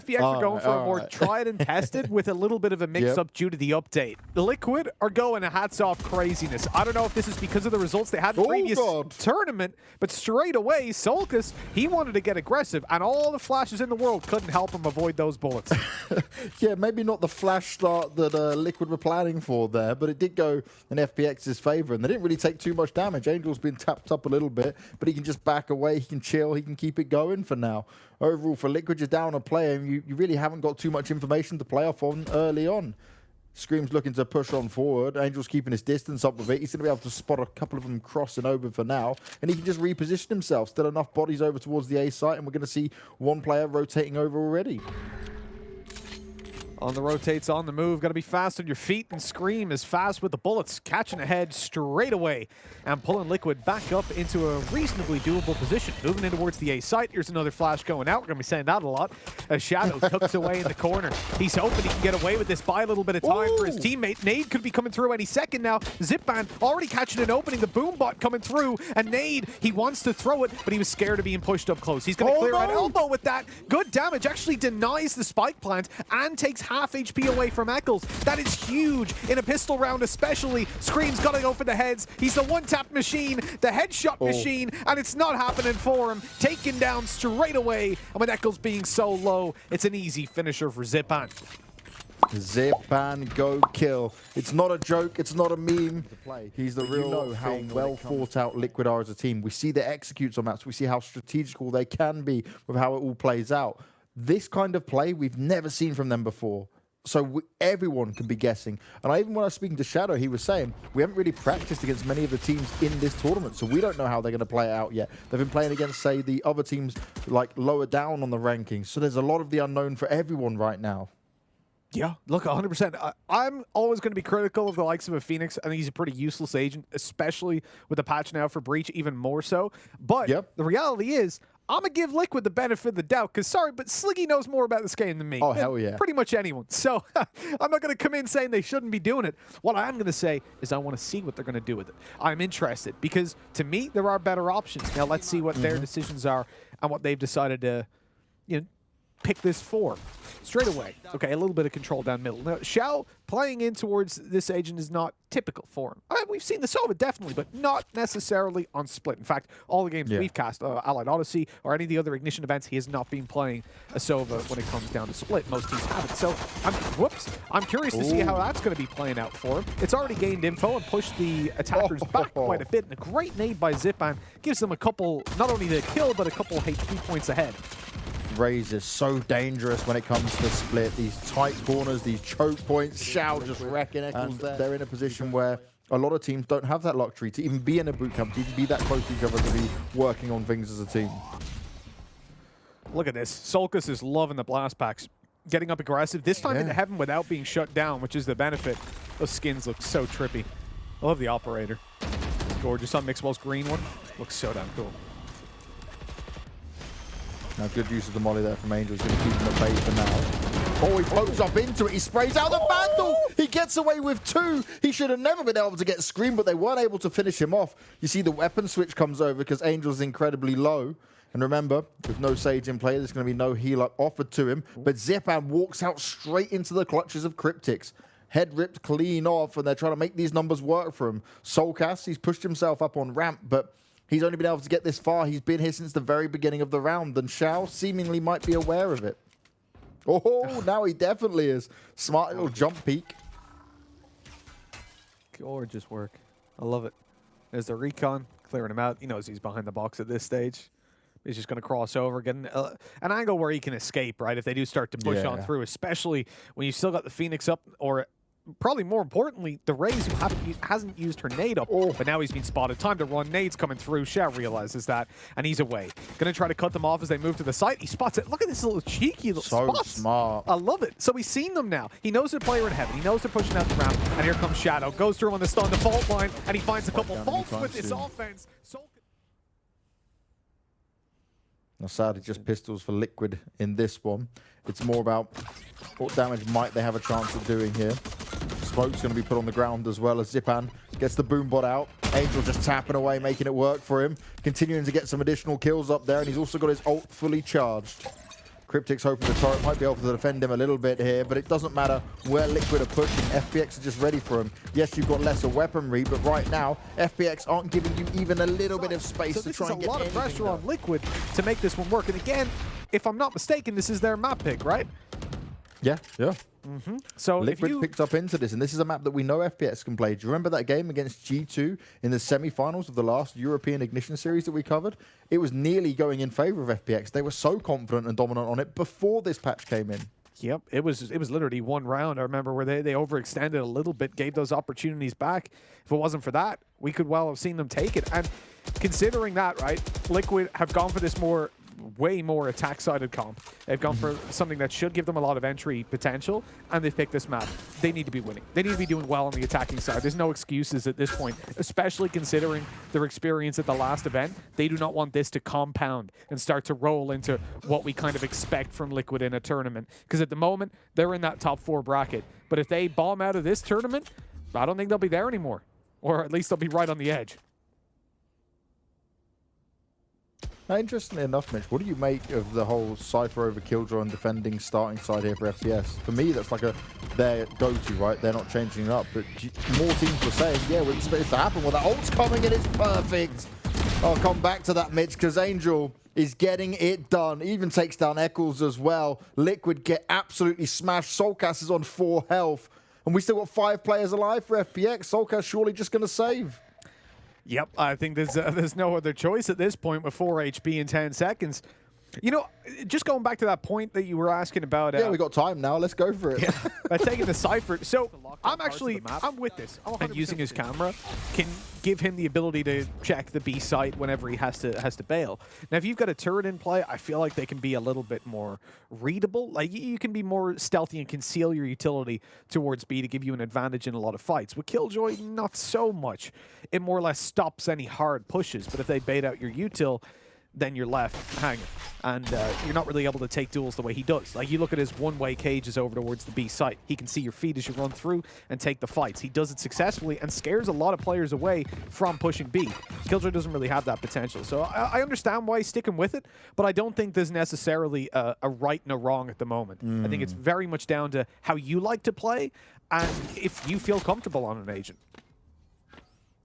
FPX are going for a more tried and tested with a little bit of a mix-up due to the update. The Liquid are going a hats-off craziness. I don't know if this is because of the results they had in the previous tournament, but straight away, Solkus, he wanted to get aggressive, and all the flashes in the world couldn't help him avoid those bullets. Yeah, maybe not the flash start that Liquid were planning for there, but it did go in FPX's favor, and they didn't really take too much damage. Angel's been tapped up a little bit, but he can just back away, he can chill, he can keep it going for now. Overall, for Liquid, you're down a player, and you really haven't got too much information to play off on early on. Scream's looking to push on forward. Angel's keeping his distance up with it. He's going to be able to spot a couple of them crossing over for now, and he can just reposition himself. Still enough bodies over towards the A site, and we're going to see one player rotating over already. On the rotates, on the move. Got to be fast on your feet, and Scream is fast with the bullets, catching ahead straight away and pulling Liquid back up into a reasonably doable position. Moving in towards the A site. Here's another flash going out. We're going to be saying that a lot. As Shadow tucks away in the corner. He's hoping he can get away with this, buy a little bit of time for his teammate. Nade could be coming through any second now. Zipban already catching an opening. The boom bot coming through, and Nade, he wants to throw it, but he was scared of being pushed up close. He's going to clear an elbow with that. Good damage. Actually denies the spike plant and takes half HP away from Eccles. That is huge in a pistol round especially. Scream's got to go for the heads. He's the one-tap machine, the headshot machine, and it's not happening for him. Taken down straight away, and with Eccles being so low, it's an easy finisher for Zipan. Zipan, go kill. It's not a joke, it's not a meme. He's the real know how well thought out Liquid are as a team. We see the executes on maps, we see how strategical they can be with how it all plays out. This kind of play we've never seen from them before. So everyone can be guessing. And even when I was speaking to Shadow, he was saying, we haven't really practiced against many of the teams in this tournament, so we don't know how they're going to play it out yet. They've been playing against, say, the other teams like lower down on the rankings. So there's a lot of the unknown for everyone right now. Yeah, look, 100%. I'm always going to be critical of the likes of a Phoenix. I think he's a pretty useless agent, especially with the patch now for Breach, even more so. But the reality is, I'm going to give Liquid the benefit of the doubt, because, sorry, but Sliggy knows more about this game than me. Oh, hell yeah. Pretty much anyone. So I'm not going to come in saying they shouldn't be doing it. What I am going to say is I want to see what they're going to do with it. I'm interested, because to me, there are better options. Now, let's see what their decisions are and what they've decided to, pick this for. Straight away. Okay, a little bit of control down middle. Now, Xiao playing in towards this agent is not typical for him. We've seen the Sova, definitely, but not necessarily on Split. In fact, all the games we've cast, Allied Odyssey, or any of the other Ignition events, he has not been playing a Sova when it comes down to Split. Most teams haven't. So, I'm curious to see how that's going to be playing out for him. It's already gained info and pushed the attackers back quite a bit. And a great nade by Zipan gives them a couple, not only the kill, but a couple HP points ahead. Raze is so dangerous when it comes to Split. These tight corners, these choke points, Xiao just wrecking Eccles there. They're in a position where a lot of teams don't have that luxury to even be in a boot camp, to even be that close to each other, to be working on things as a team. Look at this. Solkus is loving the blast packs. Getting up aggressive, this time into heaven without being shut down, which is the benefit. Those skins look so trippy. I love the operator. Gorgeous on Mixwell's green one. Looks so damn cool. Now, good use of the molly there from Angel. He's going to keep him at bay for now. Oh, he pokes up into it. He sprays out the Vandal. He gets away with two. He should have never been able to get Scream, but they weren't able to finish him off. You see the weapon switch comes over because Angel's incredibly low. And remember, with no Sage in play, there's going to be no heal-up offered to him. But Zipan walks out straight into the clutches of Cryptics. Head ripped clean off, and they're trying to make these numbers work for him. Soulcast, he's pushed himself up on ramp, but he's only been able to get this far. He's been here since the very beginning of the round, and Xiao seemingly might be aware of it. Oh, now he definitely is. Smart little jump peek. Gorgeous work. I love it. There's the recon, clearing him out. He knows he's behind the box at this stage. He's just going to cross over, get an angle where he can escape, right, if they do start to push on through, especially when you still got the Phoenix up, or probably more importantly, the Raze, who hasn't used her nade up, but now he's been spotted. Time to run. Nade's coming through. Xiao realizes that, and he's away. Gonna try to cut them off as they move to the site. He spots it. Look at this little cheeky little spot. So smart. I love it. So he's seen them now. He knows they're player in heaven. He knows they're pushing out the ramp, and here comes Shadow. Goes through on the stun, the fault line, and he finds a couple faults with this offense. Now, sadly, just pistols for Liquid in this one. It's more about what damage might they have a chance of doing here. Smoke's going to be put on the ground as well as Zipan gets the boom bot out. Angel just tapping away, making it work for him. Continuing to get some additional kills up there, and he's also got his ult fully charged. Cryptic's hoping the turret might be able to defend him a little bit here, but it doesn't matter where Liquid are pushing. FPX are just ready for him. Yes, you've got lesser weaponry, but right now, FPX aren't giving you even a little bit of space to try and get So this is a lot of pressure done on Liquid to make this one work. And again, if I'm not mistaken, this is their map pick, right? Yeah. So Liquid if you picked up into this, and this is a map that we know FPX can play. Do you remember that game against G2 in the semi-finals of the last European Ignition series that we covered? It was nearly going in favor of FPX. They were so confident and dominant on it before this patch came in. Yep, it was literally one round. I remember where they overextended a little bit, gave those opportunities back. If it wasn't for that, we could well have seen them take it. And considering that, right, Liquid have gone for this way more attack-sided comp. They've gone for something that should give them a lot of entry potential, and they've picked this map. They need to be winning. They need to be doing well on the attacking side. There's no excuses at this point, especially considering their experience at the last event. They do not want this to compound and start to roll into what we kind of expect from Liquid in a tournament. Because at the moment, they're in that top 4 bracket. But if they bomb out of this tournament, I don't think they'll be there anymore. Or at least they'll be right on the edge. Now, interestingly enough, Mitch, what do you make of the whole Cypher over Killjoy and defending starting side here for FPS? For me, that's like their go-to, right? They're not changing it up, but more teams were saying, yeah, we expect this to happen. Well, that ult's coming and it's perfect. I'll come back to that, Mitch, because Angel is getting it done. Even takes down Eccles as well. Liquid get absolutely smashed. Soulcast is on 4 health, and we still got 5 players alive for FPX. Soulcast surely just going to save. Yep, I think there's no other choice at this point with 4 HP in 10 seconds. You know, just going back to that point that you were asking about... yeah, we got time now. Let's go for it. Yeah, by taking the Cypher. So, I'm with this. And using his camera can give him the ability to check the B site whenever he has to bail. Now, if you've got a turret in play, I feel like they can be a little bit more readable. Like, you can be more stealthy and conceal your utility towards B to give you an advantage in a lot of fights. With Killjoy, not so much. It more or less stops any hard pushes. But if they bait out your util, then you're left hanging. And you're not really able to take duels the way he does. Like, you look at his one-way cages over towards the B site. He can see your feet as you run through and take the fights. He does it successfully and scares a lot of players away from pushing B. Killjoy doesn't really have that potential. So I understand why he's sticking with it, but I don't think there's necessarily a right and a wrong at the moment. I think it's very much down to how you like to play and if you feel comfortable on an agent.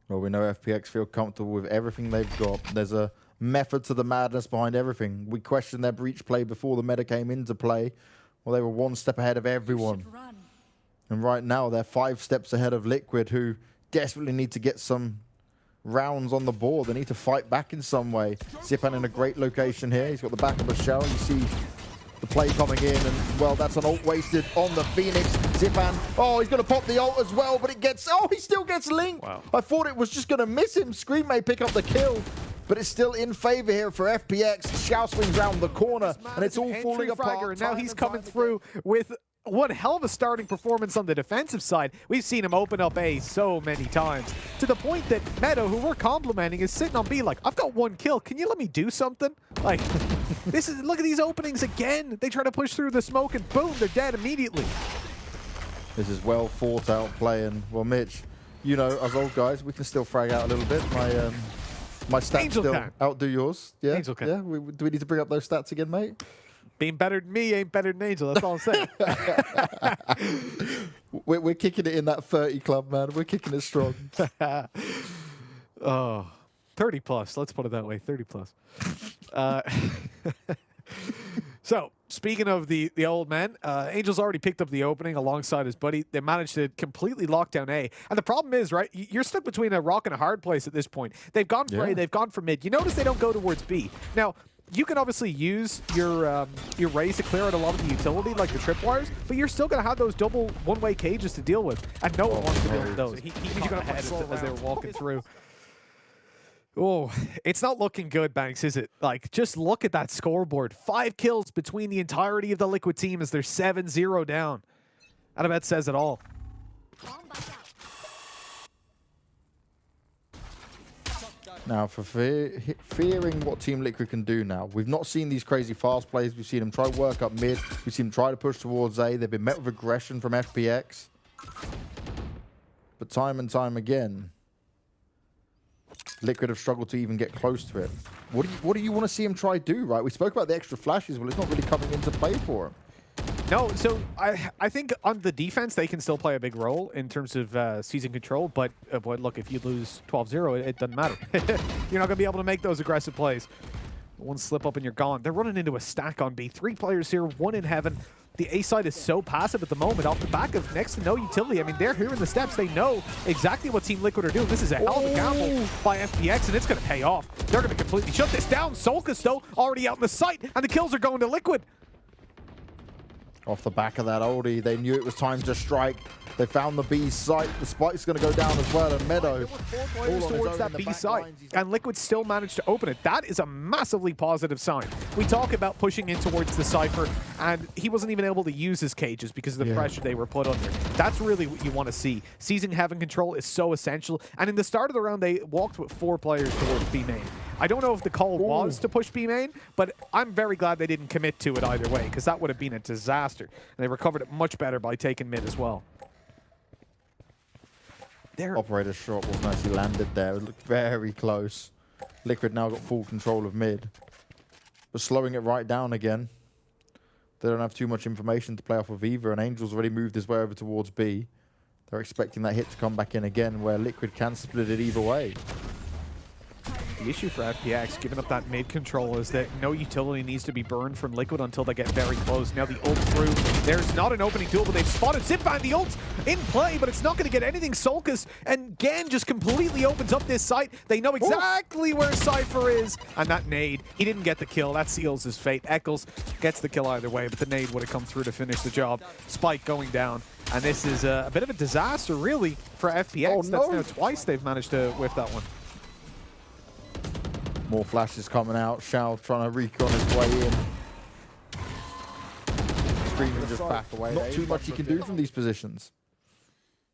Well, we know FPX feel comfortable with everything they've got. There's a method to the madness behind everything. We questioned their breach play before the meta came into play. Well, they were 1 step ahead of everyone. And right now, they're 5 steps ahead of Liquid, who desperately need to get some rounds on the board. They need to fight back in some way. Zipan in a great location here. He's got the back of a shell. You see the play coming in, and, well, that's an ult wasted on the Phoenix. Zipan, oh, he's going to pop the ult as well, but it gets, oh, he still gets linked. Wow. I thought it was just going to miss him. Scream may pick up the kill, but it's still in favor here for FPX. Xiao swings round the corner, and it's all falling apart. And now he's coming through with one hell of a starting performance on the defensive side. We've seen him open up A so many times, to the point that Meadow, who we're complimenting, is sitting on B like, I've got 1 kill. Can you let me do something? Like, look at these openings again. They try to push through the smoke, and boom, they're dead immediately. This is well thought out play, and, well, Mitch, you know, as old guys, we can still frag out a little bit. My stats Angel still can outdo yours. Yeah, Angel can. Yeah. Do we need to bring up those stats again, mate? Being better than me ain't better than Angel. That's all I'm saying. We're kicking it in that 30 club, man. We're kicking it strong. Oh, 30 plus. Let's put it that way. 30 plus. So, speaking of the old man, Angel's already picked up the opening alongside his buddy. They managed to completely lock down A. And the problem is, right, you're stuck between a rock and a hard place at this point. They've gone for A, they've gone for mid. You notice they don't go towards B. Now, you can obviously use your raise to clear out a lot of the utility, like the tripwires, but you're still going to have those double one-way cages to deal with, and no one wants to deal with those. He's going to head as they were walking through. Oh, it's not looking good, Banks, is it? Like, just look at that scoreboard. 5 kills between the entirety of the Liquid team as they're 7-0 down. That about says it all. Now, for fearing what Team Liquid can do now, we've not seen these crazy fast plays. We've seen them try to work up mid. We've seen them try to push towards A. They've been met with aggression from FPX. But time and time again, Liquid have struggled to even get close to it. What do you want to see him try do, right? We spoke about the extra flashes. Well, it's not really coming into play for him. No, so I think on the defense, they can still play a big role in terms of seizing control, but look, if you lose 12-0, it doesn't matter. You're not going to be able to make those aggressive plays. One slip up and you're gone. They're running into a stack on B. 3 players here, 1 in heaven. The A side is so passive at the moment off the back of next to no utility. I mean, they're hearing the steps. They know exactly what Team Liquid are doing. This is a hell of a gamble by FPX, and it's going to pay off. They're going to completely shut this down. Solkus, though, already out in the sight, and the kills are going to Liquid. Off the back of that oldie, they knew it was time to strike. They found the B site. The spike's going to go down as well, and Meadow. There were 4 players towards that B site, and Liquid still managed to open it. That is a massively positive sign. We talk about pushing in towards the Cypher, and he wasn't even able to use his cages because of the pressure they were put under. That's really what you want to see. Seizing Heaven control is so essential, and in the start of the round, they walked with 4 players towards B main. I don't know if the call was to push B main, but I'm very glad they didn't commit to it either way, because that would have been a disaster. And they recovered it much better by taking mid as well. Operator's shot wasn't actually landed there. It looked very close. Liquid now got full control of mid, but slowing it right down again. They don't have too much information to play off of either, and Angel's already moved his way over towards B. They're expecting that hit to come back in again, where Liquid can split it either way. The issue for FPX, giving up that mid control, is that no utility needs to be burned from Liquid until they get very close. Now the ult through. There's not an opening duel, but they've spotted Zipan. The ult in play, but it's not going to get anything. Solkus and Gan just completely opens up this site. They know exactly where Cypher is. And that nade, he didn't get the kill. That seals his fate. Eccles gets the kill either way, but the nade would have come through to finish the job. Spike going down. And this is a bit of a disaster, really, for FPX. Oh, no. That's now twice they've managed to whiff that one. More flashes coming out. Shao trying to recon his way in. Screaming just back away. Not too much he can do from these positions.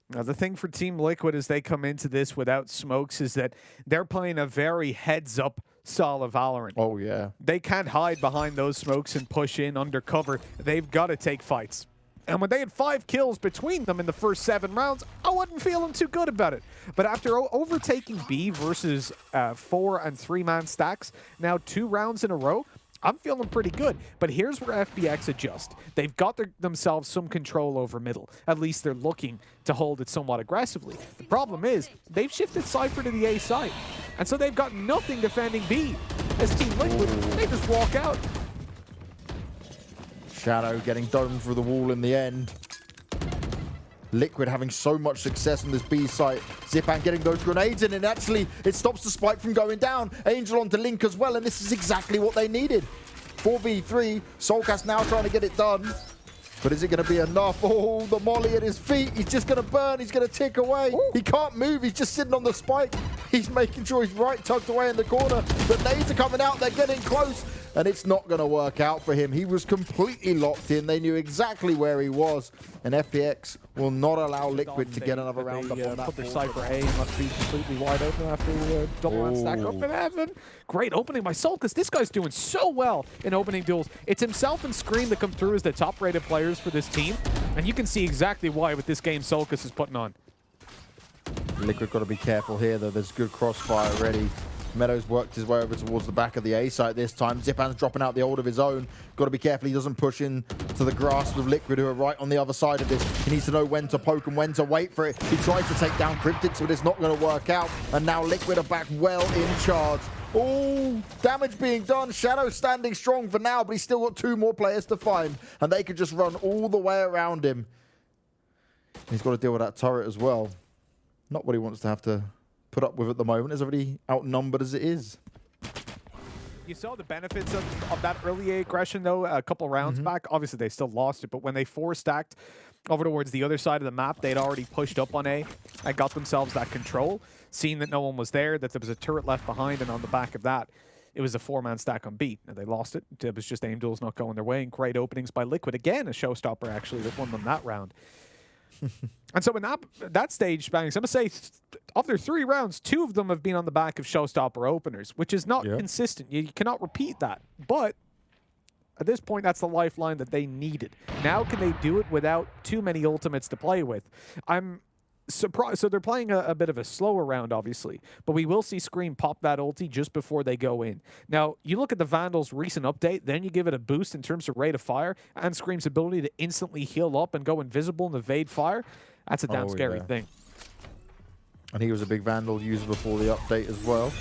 Now, the thing for Team Liquid as they come into this without smokes is that they're playing a very heads-up style of Valorant. Oh, yeah. They can't hide behind those smokes and push in undercover. They've got to take fights. And when they had 5 kills between them in the first 7 rounds, I wasn't feeling too good about it. But after overtaking B versus 4 and 3-man stacks, now 2 rounds in a row, I'm feeling pretty good. But here's where FPX adjust. They've got themselves some control over middle. At least they're looking to hold it somewhat aggressively. The problem is, they've shifted Cypher to the A side. And so they've got nothing defending B. As Team Liquid, they just walk out. Shadow getting domed through the wall in the end. Liquid having so much success on this B site. Zipan getting those grenades in, and actually it stops the spike from going down. Angel onto Link as well, and this is exactly what they needed. 4v3. Solkas now trying to get it done. But is it going to be enough? Oh, the molly at his feet. He's just going to burn. He's going to tick away. Ooh. He can't move. He's just sitting on the spike. He's making sure he's right tucked away in the corner. The nades are coming out. They're getting close. And it's not going to work out for him. He was completely locked in. They knew exactly where he was. And FPX will not allow Liquid to get another round up on that. Put their Cypher A must be completely wide open after double stack up in heaven. Great opening by Solkus. This guy's doing so well in opening duels. It's himself and Scream that come through as the top-rated players for this team. And you can see exactly why with this game Solkus is putting on. Liquid got to be careful here, though. There's good crossfire already. Meadows worked his way over towards the back of the A site this time. Zipan's dropping out the ult of his own. Got to be careful he doesn't push in to the grasp of Liquid, who are right on the other side of this. He needs to know when to poke and when to wait for it. He tries to take down Cryptic, but it's not going to work out. And now Liquid are back well in charge. Oh, damage being done. Shadow standing strong for now, but he's still got 2 more players to find. And they could just run all the way around him. He's got to deal with that turret as well. Not what he wants to have to put up with at the moment. Is already outnumbered as it is. You saw the benefits of that early aggression, though, a couple rounds back. Obviously, they still lost it, but when they 4-stacked over towards the other side of the map, they'd already pushed up on A and got themselves that control, seeing that no one was there, that there was a turret left behind, and on the back of that, it was a 4-man stack on B, and they lost it. It was just aim duels not going their way, and great openings by Liquid. Again, a showstopper, actually, that won them that round. And so in that stage, Bangs, I'm going to say, of their 3 rounds, 2 of them have been on the back of showstopper openers, which is not consistent. You cannot repeat that. But at this point, that's the lifeline that they needed. Now can they do it without too many ultimates to play with? I'm surprise. So they're playing a bit of a slower round, obviously, but we will see Scream pop that ulti just before they go in. Now, you look at the Vandal's recent update, then you give it a boost in terms of rate of fire and Scream's ability to instantly heal up and go invisible and evade fire. That's a damn scary thing. And he was a big Vandal user before the update as well.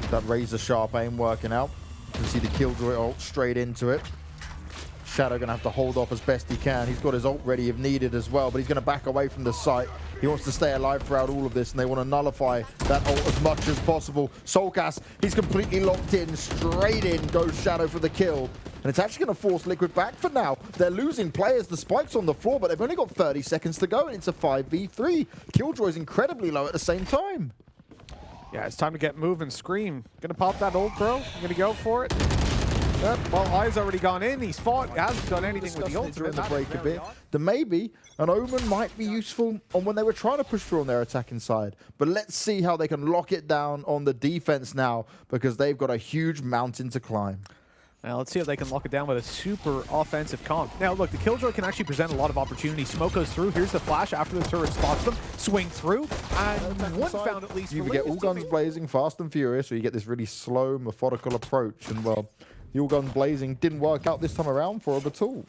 That razor sharp aim working out. You can see the Killjoy ult straight into it. Shadow going to have to hold off as best he can. He's got his ult ready if needed as well, but he's going to back away from the site. He wants to stay alive throughout all of this, and they want to nullify that ult as much as possible. Soulcast, he's completely locked in. Straight in goes Shadow for the kill. And it's actually going to force Liquid back for now. They're losing players. The spike's on the floor, but they've only got 30 seconds to go, and it's a 5v3. Killjoy's incredibly low at the same time. Yeah, it's time to get moving. Scream. Gonna pop that ult, bro. Gonna go for it. Yep, well, Eye's already gone in. He's fought. Hasn't done anything with the ultimate. During the break a bit. Then maybe an Omen might be useful on when they were trying to push through on their attacking side. But let's see how they can lock it down on the defense now, because they've got a huge mountain to climb. Now, let's see if they can lock it down with a super offensive comp. Now, look, the Killjoy can actually present a lot of opportunity. Smoke goes through. Here's the flash after the turret spots them. Swing through. And one found at least. You get all guns blazing fast and furious, or you get this really slow, methodical approach. And, well, the all guns blazing didn't work out this time around for them at all.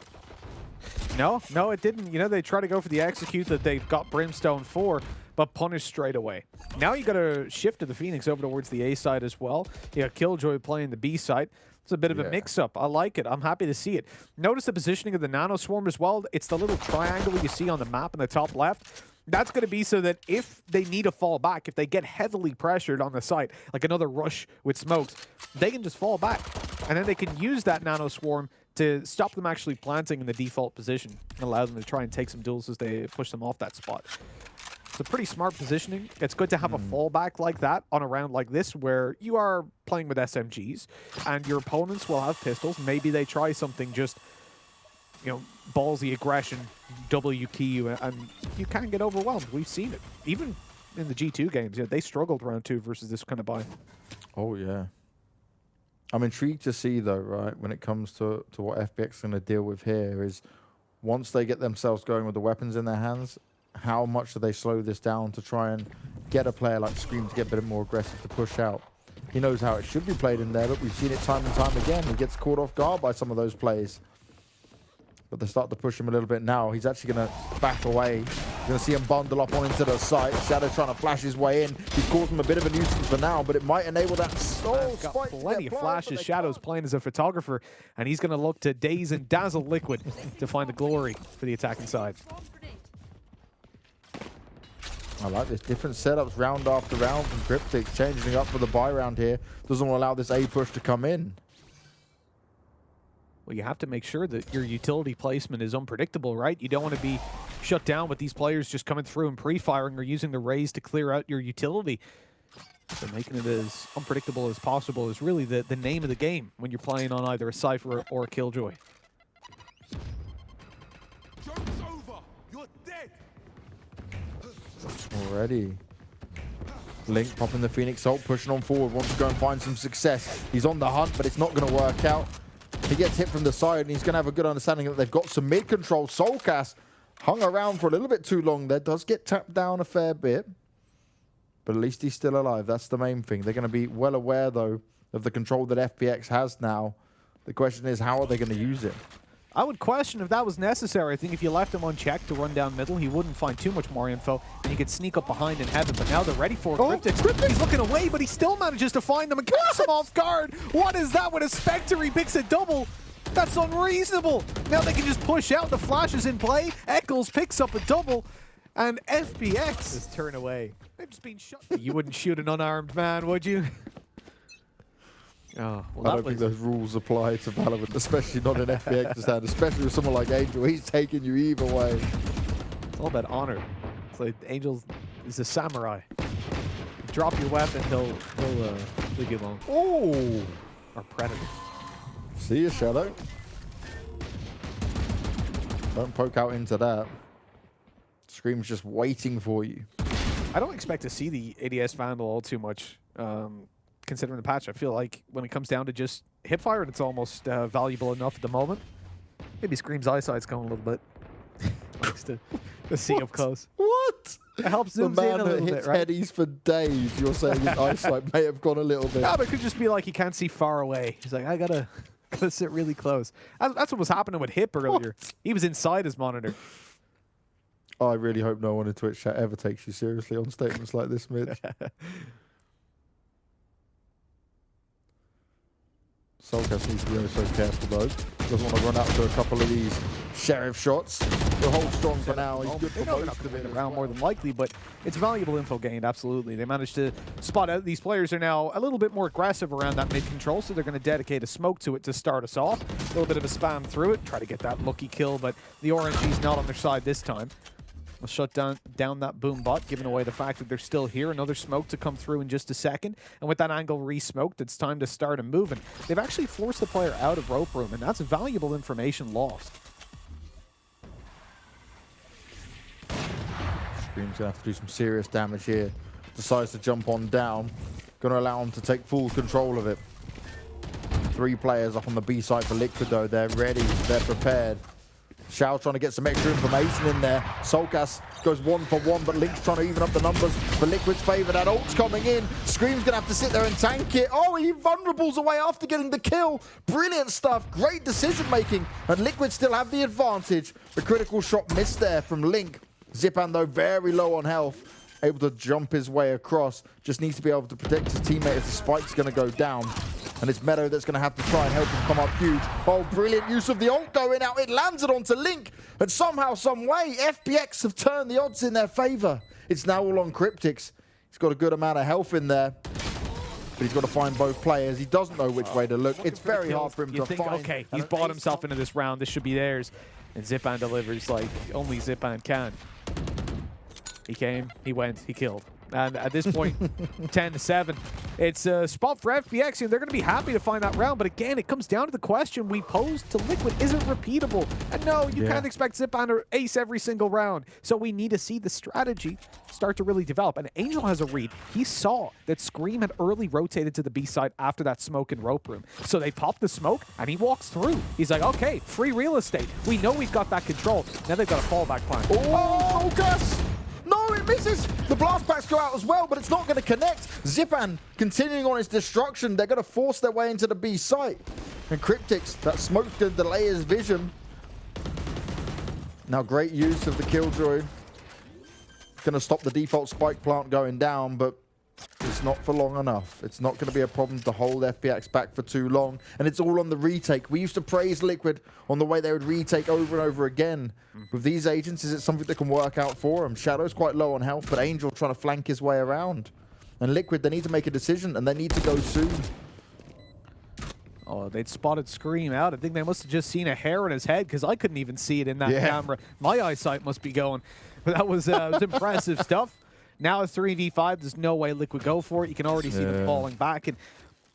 No, it didn't. You know, they try to go for the execute that they've got Brimstone for, but punished straight away. Now you got to shift to the Phoenix over towards the A side as well. You got Killjoy playing the B side. It's a bit of a mix-up. I like it. I'm happy to see it. Notice the positioning of the Nano Swarm as well. It's the little triangle you see on the map in the top left. That's going to be so that if they need to fall back, if they get heavily pressured on the site, like another rush with smokes, they can just fall back. And then they can use that Nano Swarm to stop them actually planting in the default position and allow them to try and take some duels as they push them off that spot. It's a pretty smart positioning. It's good to have a fallback like that on a round like this where you are playing with SMGs and your opponents will have pistols. Maybe they try something just, you know, ballsy aggression, W key you, and you can get overwhelmed. We've seen it. Even in the G2 games, they struggled round 2 versus this kind of buy. Oh, yeah. I'm intrigued to see, though, right, when it comes to what FPX is going to deal with here is once they get themselves going with the weapons in their hands, how much do they slow this down to try and get a player like Scream to get a bit more aggressive to push out? He knows how it should be played in there, but we've seen it time and time again. He gets caught off guard by some of those plays. But they start to push him a little bit now. He's actually going to back away. You're going to see him bundle up on into the site. Shadow trying to flash his way in. He's caused him a bit of a nuisance for now, but it might enable that soul got plenty of flashes. Shadow's playing as a photographer, and he's going to look to daze and dazzle Liquid to find the glory for the attacking side. I like this. Different setups round after round from Cryptic, changing up for the buy round here. Doesn't want to allow this A push to come in. Well, you have to make sure that your utility placement is unpredictable, right? You don't want to be shut down with these players just coming through and pre-firing or using the raise to clear out your utility. So making it as unpredictable as possible is really the name of the game when you're playing on either a Cypher or a Killjoy. Joke's over. You're dead. Already. Link popping the Phoenix ult, pushing on forward, wants to go and find some success. He's on the hunt, but it's not going to work out. He gets hit from the side, and he's going to have a good understanding that they've got some mid-control. Soulcast hung around for a little bit too long there. Does get tapped down a fair bit. But at least he's still alive. That's the main thing. They're going to be well aware, though, of the control that FPX has now. The question is, how are they going to use it? I would question if that was necessary. I think if you left him unchecked to run down middle, he wouldn't find too much more info, and he could sneak up behind in heaven. But now they're ready for Cryptic. He's looking away, but he still manages to find them and catch them off guard. What is that with a Spectre? He picks a double. That's unreasonable. Now they can just push out. The flash is in play. Eccles picks up a double, and FPX is turned away. They've just been shot. You wouldn't shoot an unarmed man, would you? Oh, well, I don't think those rules apply to Valorant, especially not in FPX's hand, especially with someone like Angel. He's taking you either way. It's all about honor. It's like Angel is a samurai. Drop your weapon, he'll leave you alone. Oh! Or Predator. See you, Shadow. Don't poke out into that. Scream's just waiting for you. I don't expect to see the ADS Vandal all too much. Considering the patch, I feel like when it comes down to just hipfire, it's almost valuable enough at the moment. Maybe Scream's eyesight's going a little bit. Likes to see up close. What? It helps The zooms in man a that little hits bit, right? headies for days, you're saying his eyesight may have gone a little bit. Yeah, but it could just be like he can't see far away. He's like, I gotta sit really close. That's what was happening with Hip earlier. He was inside his monitor. I really hope no one in Twitch chat ever takes you seriously on statements like this, Mitch. Soulcast needs to be so careful though. Doesn't want to run out to a couple of these sheriff shots. He'll hold strong for now. He's good for most of it. Around more than likely, but it's valuable info gained, absolutely. They managed to spot out. These players are now a little bit more aggressive around that mid control, so they're going to dedicate a smoke to it to start us off. A little bit of a spam through it, try to get that lucky kill, but the RNG's not on their side this time. We'll shut down that boom bot, giving away the fact that they're still here. Another smoke to come through in just a second. And with that angle re-smoked, it's time to start a moving. They've actually forced the player out of rope room, and that's valuable information lost. Scream's going to have to do some serious damage here. Decides to jump on down. Going to allow him to take full control of it. 3 players up on the B side for Liquid though. They're ready. They're prepared. Shao trying to get some extra information in there. Soulcast goes 1 for 1, but Link's trying to even up the numbers for Liquid's favor. That ult's coming in. Scream's going to have to sit there and tank it. Oh, he vulnerables away after getting the kill. Brilliant stuff. Great decision making. And Liquid still have the advantage. The critical shot missed there from Link. Zipan, though, very low on health. Able to jump his way across. Just needs to be able to protect his teammate as the spike's going to go down. And it's Meadow that's going to have to try and help him come up huge. Oh, brilliant use of the ult going out. It lands it onto Link. And somehow, some way, FPX have turned the odds in their favor. It's now all on Cryptix. He's got a good amount of health in there. But he's got to find both players. He doesn't know which way to look. It's very hard for him to find. Okay, he's bought himself into this round. This should be theirs. And Zipan delivers like only Zipan can. He came, he went, he killed. And at this point, 10-7. It's a spot for FPX, and they're going to be happy to find that round. But again, it comes down to the question we posed to Liquid. Is it repeatable? And no, you can't expect Zipan to ace every single round. So we need to see the strategy start to really develop. And Angel has a read. He saw that Scream had early rotated to the B side after that smoke in rope room. So they pop the smoke, and he walks through. He's like, okay, free real estate. We know we've got that control. Now they've got a fallback plan. Oh, Gus! No, it misses. The blast packs go out as well, but it's not going to connect. Zipan continuing on his destruction. They're going to force their way into the B site. And Cryptix, that smoke's going to delay his vision. Now, great use of the Killjoy. Going to stop the default spike plant going down, but it's not for long enough. It's not going to be a problem to hold FPX back for too long. And it's all on the retake. We used to praise Liquid on the way they would retake over and over again. With these agents, is it something that can work out for them? Shadow's quite low on health, but Angel trying to flank his way around. And Liquid, they need to make a decision, and they need to go soon. Oh, they'd spotted Scream out. I think they must have just seen a hair on his head, because I couldn't even see it in that camera. My eyesight must be going. But that was impressive stuff. Now it's 3v5. There's no way Liquid go for it. You can already see them falling back. And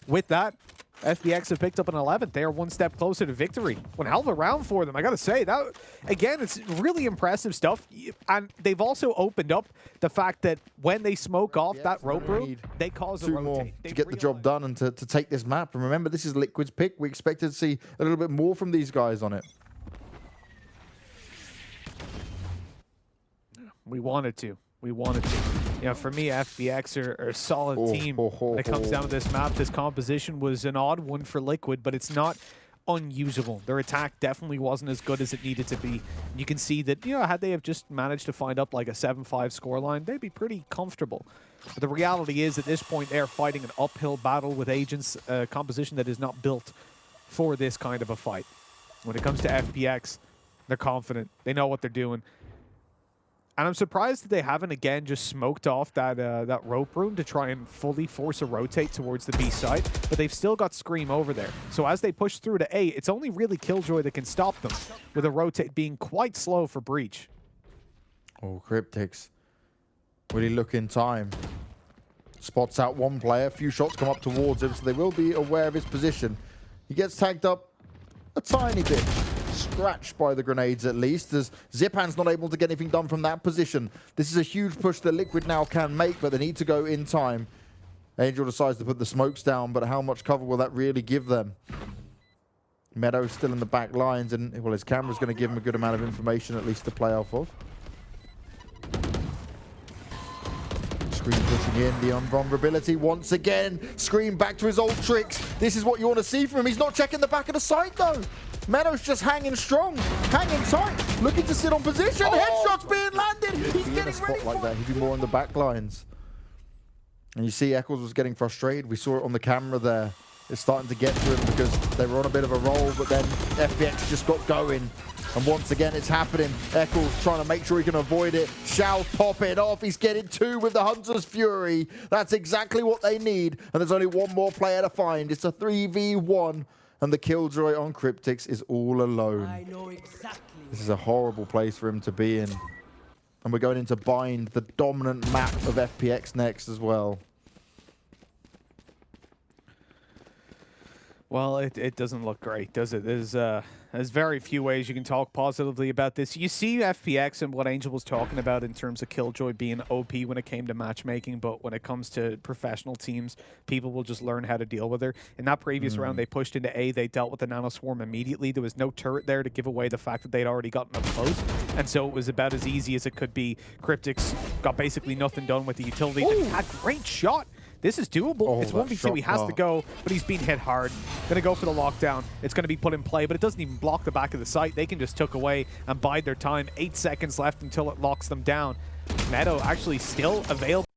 with that, FPX have picked up an 11th. They are one step closer to victory. One hell of a round for them. I got to say, that again, it's really impressive stuff. And they've also opened up the fact that when they smoke off that rope room, they cause a rotate. More to get the job done and to take this map. And remember, this is Liquid's pick. We expected to see a little bit more from these guys on it. We wanted to. We wanted to. You know, for me, FPX are a solid team. When it comes down to this map, this composition was an odd one for Liquid, but it's not unusable. Their attack definitely wasn't as good as it needed to be. You can see that, you know, had they have just managed to find up like a 7-5 scoreline, they'd be pretty comfortable. But the reality is, at this point, they're fighting an uphill battle with agents, a composition that is not built for this kind of a fight. When it comes to FPX, they're confident. They know what they're doing. And I'm surprised that they haven't, again, just smoked off that rope room to try and fully force a rotate towards the B side. But they've still got Scream over there. So as they push through to A, it's only really Killjoy that can stop them, with a rotate being quite slow for Breach. Oh, Cryptix. Will he look in time? Spots out one player. A few shots come up towards him, so they will be aware of his position. He gets tagged up a tiny bit. Scratched by the grenades at least, as Zipan's not able to get anything done from that position. This is a huge push that Liquid now can make, but they need to go in time. Angel decides to put the smokes down, but how much cover will that really give them? Meadow's still in the back lines, and well, his camera's going to give him a good amount of information at least to play off of. Pushing in the invulnerability once again. Scream back to his old tricks. This is what you want to see from him. He's not checking the back of the site though. Meadow's just hanging strong, hanging tight, looking to sit on position. Headshots being landed. He's in a getting spot ready like for that. He'd be more on the back lines. And you see Eccles was getting frustrated. We saw it on the camera there. It's starting to get to him because they were on a bit of a roll, but then FPX just got going. And once again, it's happening. Eccles trying to make sure he can avoid it. Shao's popping off. He's getting 2 with the Hunter's Fury. That's exactly what they need. And there's only one more player to find. It's a 3v1. And the Killjoy on Cryptix is all alone. I know exactly. This is a horrible place for him to be in. And we're going into Bind, the dominant map of FPX next as well. Well, it doesn't look great, does it? There's very few ways you can talk positively about this. You see FPX and what Angel was talking about in terms of Killjoy being OP when it came to matchmaking, but when it comes to professional teams, people will just learn how to deal with her. In that previous round, they pushed into A, they dealt with the Nano Swarm immediately. There was no turret there to give away the fact that they'd already gotten up close, and so it was about as easy as it could be. Cryptix got basically nothing done with the utility. He had a great shot. This is doable. It's 1v2. He has to go, but he's being hit hard. Gonna go for the lockdown. It's gonna be put in play, but it doesn't even block the back of the site. They can just tuck away and bide their time. 8 seconds left until it locks them down. Meadow actually still available.